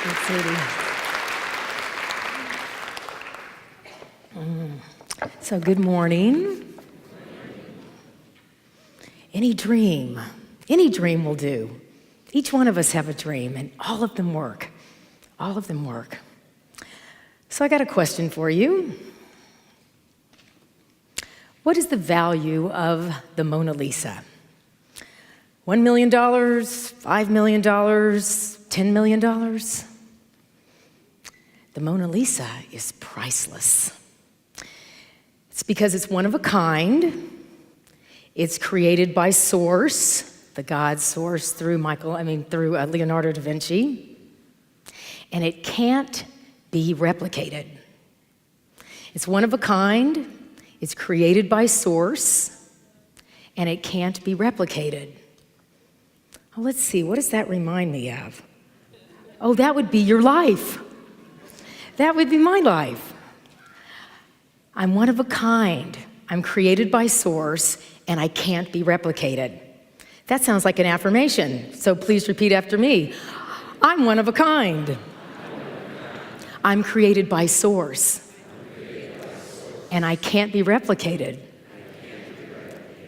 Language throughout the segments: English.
Thanks, Heidi. So good morning. Any dream will do. Each one of us have a dream, and all of them work. All of them work. So I got a question for you. What is the value of the Mona Lisa? $1 million, $5 million, $10 million? The Mona Lisa is priceless. It's because it's one of a kind. It's created by Source, the God Source, through Leonardo da Vinci, and it can't be replicated. It's one of a kind. It's created by Source, and it can't be replicated. Oh, let's see, what does that remind me of? Oh, that would be your life. That would be my life. I'm one of a kind. I'm created by Source, and I can't be replicated. That sounds like an affirmation, so please repeat after me. I'm one of a kind. I'm created by Source, and I can't be replicated.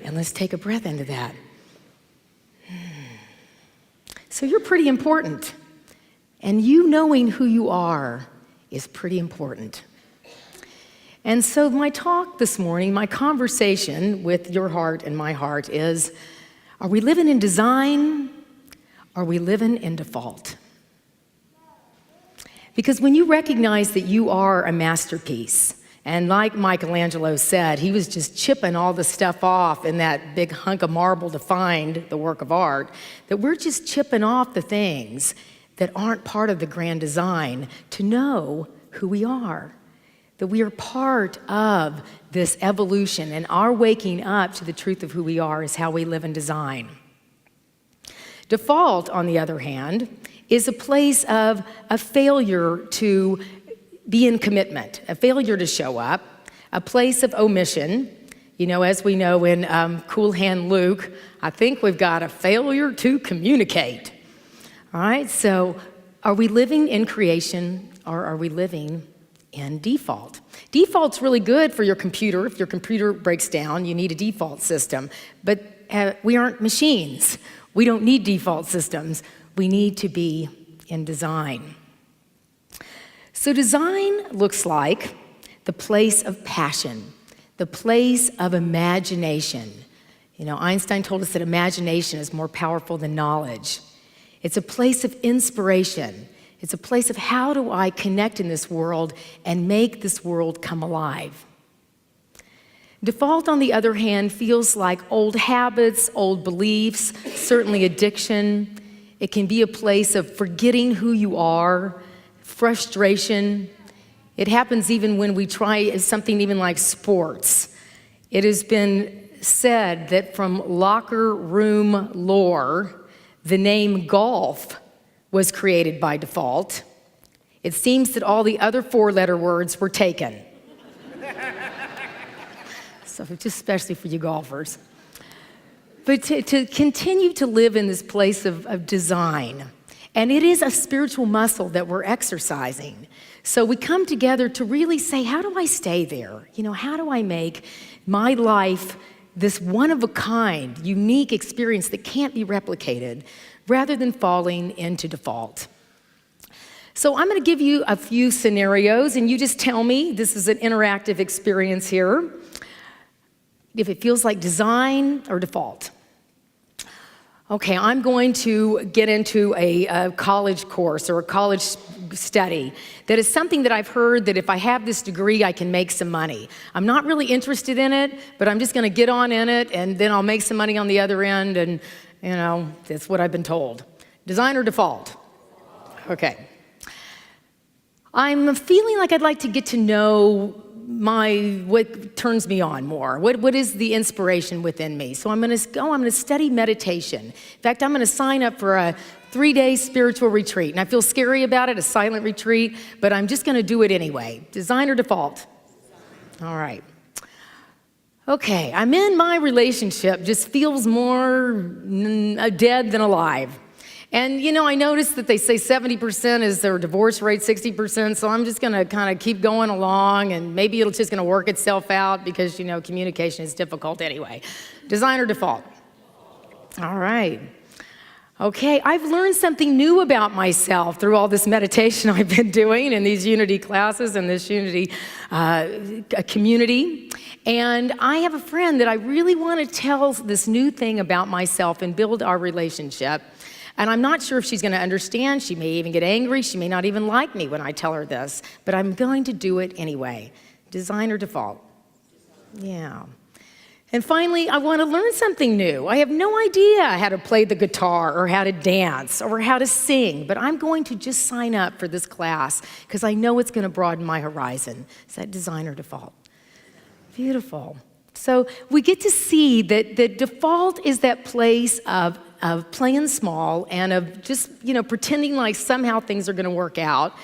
And let's take a breath into that. So you're pretty important, and you knowing who you are is pretty important. And so my talk this morning, my conversation with your heart and my heart is, are we living in design? Are we living in default? Because when you recognize that you are a masterpiece, and like Michelangelo said, he was just chipping all the stuff off in that big hunk of marble to find the work of art, that we're just chipping off the things that aren't part of the grand design to know who we are, that we are part of this evolution, and our waking up to the truth of who we are is how we live in design. Default, on the other hand, is a place of a failure to be in commitment, a failure to show up, a place of omission. You know, as we know in Cool Hand Luke, I think we've got a failure to communicate. All right, so are we living in creation or are we living in default? Default's really good for your computer. If your computer breaks down, you need a default system. But we aren't machines. We don't need default systems. We need to be in design. So design looks like the place of passion, the place of imagination. You know, Einstein told us that imagination is more powerful than knowledge. It's a place of inspiration. It's a place of how do I connect in this world and make this world come alive. Default, on the other hand, feels like old habits, old beliefs, certainly addiction. It can be a place of forgetting who you are, frustration. It happens even when we try something even like sports. It has been said that from locker room lore, the name golf was created by default. It seems that all the other four-letter words were taken. So just especially for you golfers. But to continue to live in this place of design, and it is a spiritual muscle that we're exercising. So we come together to really say, how do I stay there? You know, how do I make my life this one-of-a-kind, unique experience that can't be replicated, rather than falling into default? So I'm going to give you a few scenarios, and you just tell me, this is an interactive experience here, if it feels like design or default. Okay, I'm going to get into a college course or a college study that is something that I've heard that if I have this degree, I can make some money. I'm not really interested in it, but I'm just going to get on in it, and then I'll make some money on the other end, and, you know, that's what I've been told. Design or default? Okay. I'm feeling like I'd like to get to know what turns me on more. What is the inspiration within me? So I'm going to study meditation. In fact, I'm going to sign up for a 3-day spiritual retreat. And I feel scary about it, a silent retreat, but I'm just going to do it anyway. Design or default? All right. Okay, I'm in my relationship, just feels more dead than alive. And, I noticed that they say 70% is their divorce rate, 60%, so I'm just going to kind of keep going along, and maybe it's just going to work itself out because, communication is difficult anyway. Design or default? All right. Okay, I've learned something new about myself through all this meditation I've been doing in these Unity classes and this Unity community. And I have a friend that I really want to tell this new thing about myself and build our relationship. And I'm not sure if she's going to understand. She may even get angry. She may not even like me when I tell her this. But I'm going to do it anyway. Design or default? Yeah. And finally, I want to learn something new. I have no idea how to play the guitar or how to dance or how to sing. But I'm going to just sign up for this class because I know it's going to broaden my horizon. Is that design or default? Beautiful. So we get to see that the default is that place of playing small and of just, pretending like somehow things are going to work out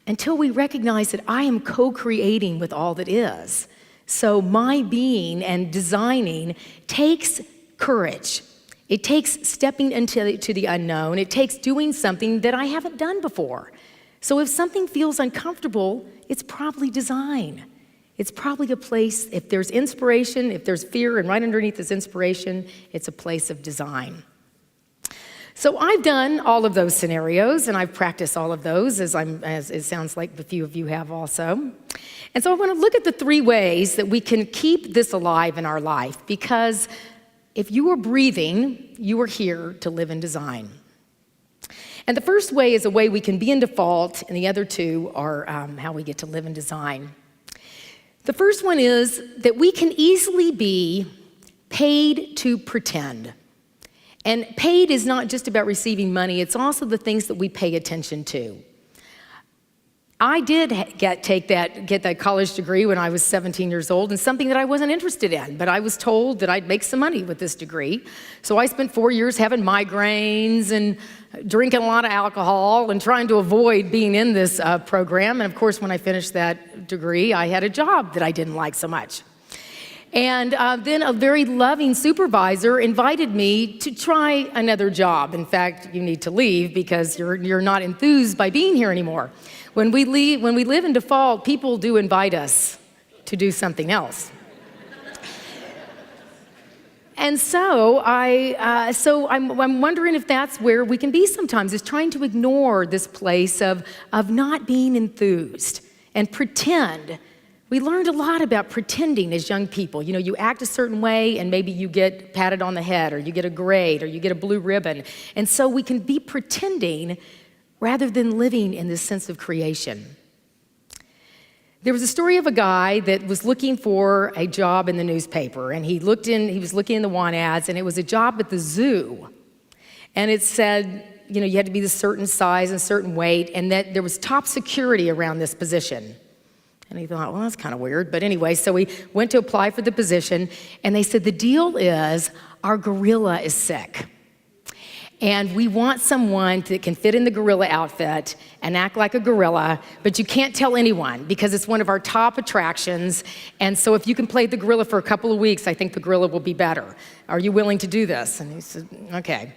until we recognize that I am co-creating with all that is. So my being and designing takes courage. It takes stepping into the unknown. It takes doing something that I haven't done before. So if something feels uncomfortable, it's probably design. It's probably a place, if there's inspiration, if there's fear, and right underneath this inspiration, it's a place of design. So I've done all of those scenarios, and I've practiced all of those, as it sounds like a few of you have also. And so I want to look at the 3 ways that we can keep this alive in our life, because if you are breathing, you are here to live in design. And the first way is a way we can be in default, and the other 2 are how we get to live in design. The first one is that we can easily be paid to pretend. And paid is not just about receiving money, it's also the things that we pay attention to. I did get that college degree when I was 17 years old, and something that I wasn't interested in, but I was told that I'd make some money with this degree. So I spent 4 years having migraines and drinking a lot of alcohol and trying to avoid being in this program. And of course, when I finished that degree, I had a job that I didn't like so much. And then a very loving supervisor invited me to try another job. In fact, you need to leave because you're not enthused by being here anymore. When we live in default, people do invite us to do something else. And so I'm wondering if that's where we can be sometimes, is trying to ignore this place of not being enthused and pretend. We learned a lot about pretending as young people. You act a certain way and maybe you get patted on the head or you get a grade or you get a blue ribbon. And so we can be pretending rather than living in this sense of creation. There was a story of a guy that was looking for a job in the newspaper, and he was looking in the want ads, and it was a job at the zoo. And it said, you had to be this certain size and certain weight, and that there was top security around this position. And he thought, well, that's kind of weird. But anyway, so he went to apply for the position, and they said, the deal is our gorilla is sick. And we want someone that can fit in the gorilla outfit and act like a gorilla, but you can't tell anyone because it's one of our top attractions. And so if you can play the gorilla for a couple of weeks, I think the gorilla will be better. Are you willing to do this? And he said, okay.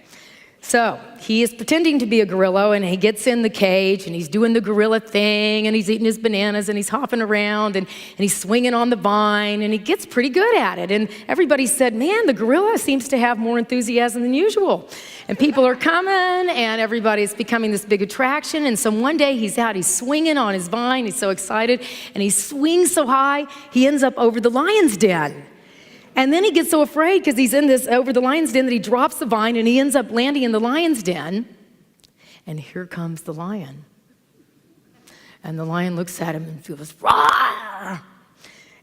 So he is pretending to be a gorilla, and he gets in the cage, and he's doing the gorilla thing, and he's eating his bananas, and he's hopping around, and he's swinging on the vine, and he gets pretty good at it. And everybody said, man, the gorilla seems to have more enthusiasm than usual. And people are coming, and everybody's becoming this big attraction. And so one day he's out, he's swinging on his vine, he's so excited, and he swings so high, he ends up over the lion's den. And then he gets so afraid because he's in this over the lion's den that he drops the vine and he ends up landing in the lion's den. And here comes the lion. And the lion looks at him and goes, "Roar!"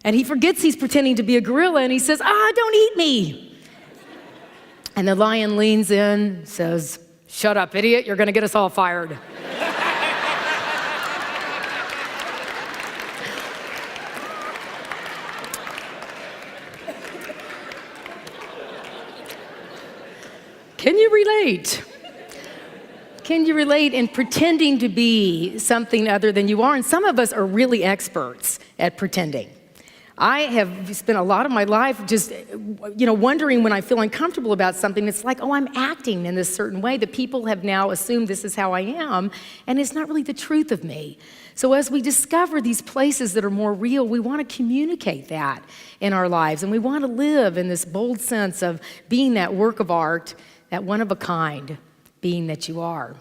And he forgets he's pretending to be a gorilla and he says, "Don't eat me." And the lion leans in, says, "Shut up, idiot, you're gonna get us all fired." Can you relate? Can you relate in pretending to be something other than you are? And some of us are really experts at pretending. I have spent a lot of my life just, wondering when I feel uncomfortable about something. It's like, oh, I'm acting in this certain way that people have now assumed this is how I am, and it's not really the truth of me. So as we discover these places that are more real, we want to communicate that in our lives, and we want to live in this bold sense of being that work of art, that one of a kind being that you are.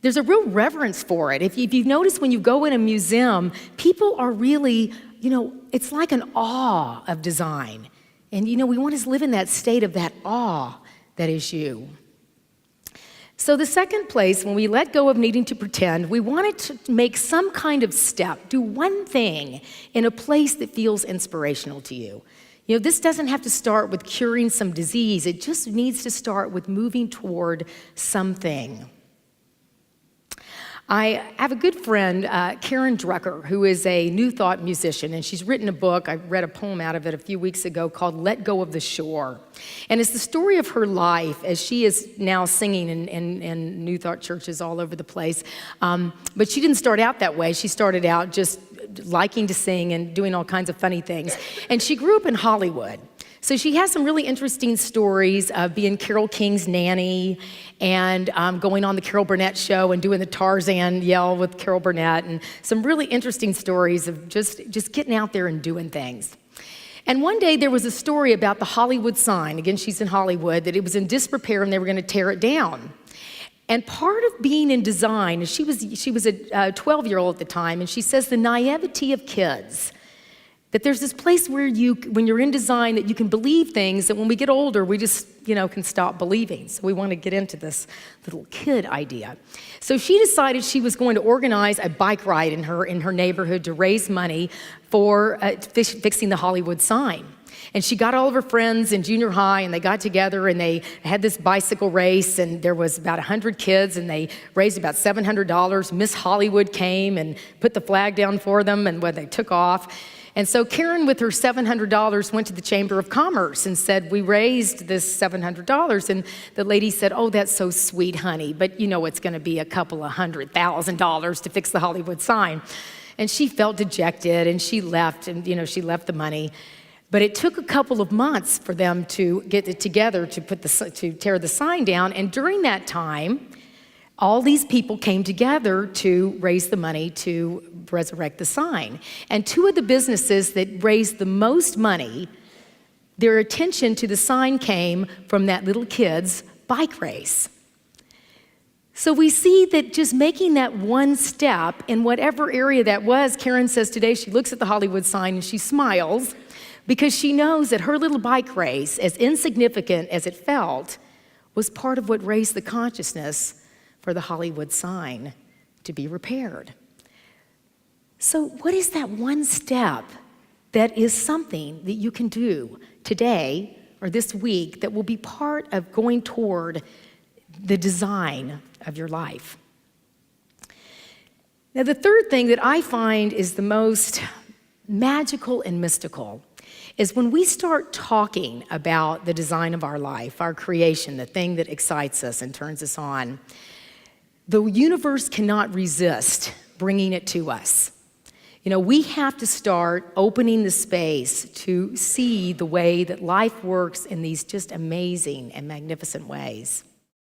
There's a real reverence for it. If you've noticed when you go in a museum, people are really, it's like an awe of design. And, we want to live in that state of that awe that is you. So the second place, when we let go of needing to pretend, we wanted to make some kind of step, do one thing in a place that feels inspirational to you. This doesn't have to start with curing some disease. It just needs to start with moving toward something. I have a good friend, Karen Drucker, who is a New Thought musician, and she's written a book. I read a poem out of it a few weeks ago called Let Go of the Shore. And it's the story of her life as she is now singing in New Thought churches all over the place. But she didn't start out that way. She started out just liking to sing and doing all kinds of funny things. And she grew up in Hollywood. So she has some really interesting stories of being Carole King's nanny and going on the Carol Burnett show and doing the Tarzan yell with Carol Burnett, and some really interesting stories of just getting out there and doing things. And one day there was a story about the Hollywood sign. Again, she's in Hollywood, that it was in disrepair and they were going to tear it down. And part of being in design, she was a 12-year-old at the time, and she says the naivety of kids. That there's this place where when you're in design, that you can believe things that when we get older, we just, can stop believing. So we want to get into this little kid idea. So she decided she was going to organize a bike ride in her neighborhood to raise money for fixing the Hollywood sign. And she got all of her friends in junior high, and they got together, and they had this bicycle race, and there was about 100 kids, and they raised about $700. Miss Hollywood came and put the flag down for them, and when they took off. And so Karen, with her $700, went to the Chamber of Commerce and said, we raised this $700. And the lady said, oh, that's so sweet, honey, but it's going to be a couple of $100,000 to fix the Hollywood sign. And she felt dejected, and she left, and she left the money. But it took a couple of months for them to get it together to tear the sign down. And during that time, all these people came together to raise the money to resurrect the sign. And two of the businesses that raised the most money, their attention to the sign came from that little kid's bike race. So we see that just making that one step in whatever area that was, Karen says today she looks at the Hollywood sign and she smiles because she knows that her little bike race, as insignificant as it felt, was part of what raised the consciousness for the Hollywood sign to be repaired. So what is that one step that is something that you can do today or this week that will be part of going toward the design of your life? Now, the third thing that I find is the most magical and mystical is when we start talking about the design of our life, our creation, the thing that excites us and turns us on. The universe cannot resist bringing it to us. We have to start opening the space to see the way that life works in these just amazing and magnificent ways.